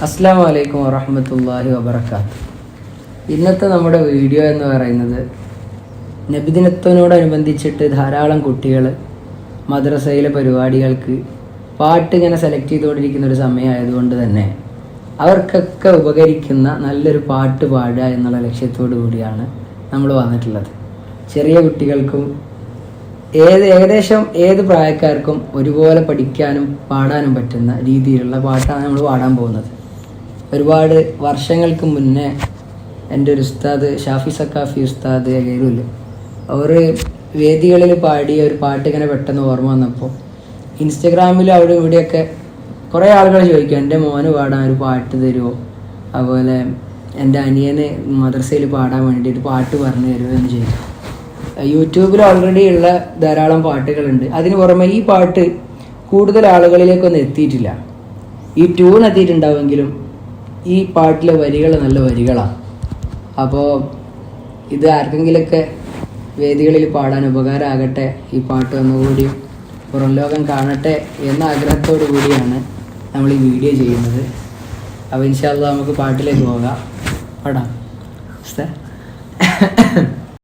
അസ്സലാമു അലൈക്കും വറഹ്മത്തുള്ളാഹി വബറകാതുഹു. ഇന്നത്തെ നമ്മുടെ വീഡിയോ എന്ന് പറയുന്നത് നബിദിനത്തോടനുബന്ധിച്ചിട്ട് ധാരാളം കുട്ടികൾ മദ്രസയിലെ പരിപാടികൾക്ക് പാട്ട് ഇങ്ങനെ സെലക്ട് ചെയ്തുകൊണ്ടിരിക്കുന്ന ഒരു സമയമായതുകൊണ്ട് തന്നെ അവർക്കൊക്കെ ഉപകരിക്കുന്ന നല്ലൊരു പാട്ട് പാടുക എന്നുള്ള ലക്ഷ്യത്തോടു കൂടിയാണ് നമ്മൾ വന്നിട്ടുള്ളത്. ചെറിയ കുട്ടികൾക്കും ഏകദേശം ഏത് പ്രായക്കാർക്കും ഒരുപോലെ പഠിക്കാനും പാടാനും പറ്റുന്ന രീതിയിലുള്ള പാട്ടാണ് നമ്മൾ പാടാൻ പോകുന്നത്. ഒരുപാട് വർഷങ്ങൾക്ക് മുന്നേ എൻ്റെ ഒരു ഉസ്താദ് ഷാഫി സക്കാഫി ഉസ്താദ് ഗൈറുൽ അവർ വേദികളിൽ പാടിയ ഒരു പാട്ട് ഇങ്ങനെ പെട്ടെന്ന് ഓർമ്മ വന്നപ്പോൾ ഇൻസ്റ്റഗ്രാമിൽ അവിടെ ഇവിടെയൊക്കെ കുറേ ആളുകൾ ചോദിക്കും, എൻ്റെ മോന് പാടാൻ ഒരു പാട്ട് തരുമോ, അതുപോലെ എൻ്റെ അനിയന് മദ്രസയിൽ പാടാൻ വേണ്ടിയിട്ട് പാട്ട് പറഞ്ഞു തരുമോ എന്ന് ചോദിക്കും. യൂട്യൂബിൽ ഓൾറെഡി ഉള്ള ധാരാളം പാട്ടുകളുണ്ട്. അതിന് പുറമെ ഈ പാട്ട് കൂടുതൽ ആളുകളിലേക്കൊന്നും എത്തിയിട്ടില്ല. ഈ ട്യൂൺ എത്തിയിട്ടുണ്ടാവുമെങ്കിലും ഈ പാട്ടിലെ വരികൾ നല്ല വരികളാണ്. അപ്പോൾ ഇത് ആർക്കെങ്കിലൊക്കെ വേദികളിൽ പാടാൻ ഉപകാരമാകട്ടെ, ഈ പാട്ട് ഒന്നുകൂടി പുറം ലോകം കാണട്ടെ എന്ന ആഗ്രഹത്തോടു കൂടിയാണ് നമ്മൾ ഈ വീഡിയോ ചെയ്യുന്നത്. അപ്പോൾ ഇൻഷാ അല്ലാഹ് നമുക്ക് പാട്ടിലേക്ക് പോകാം. പാടാം.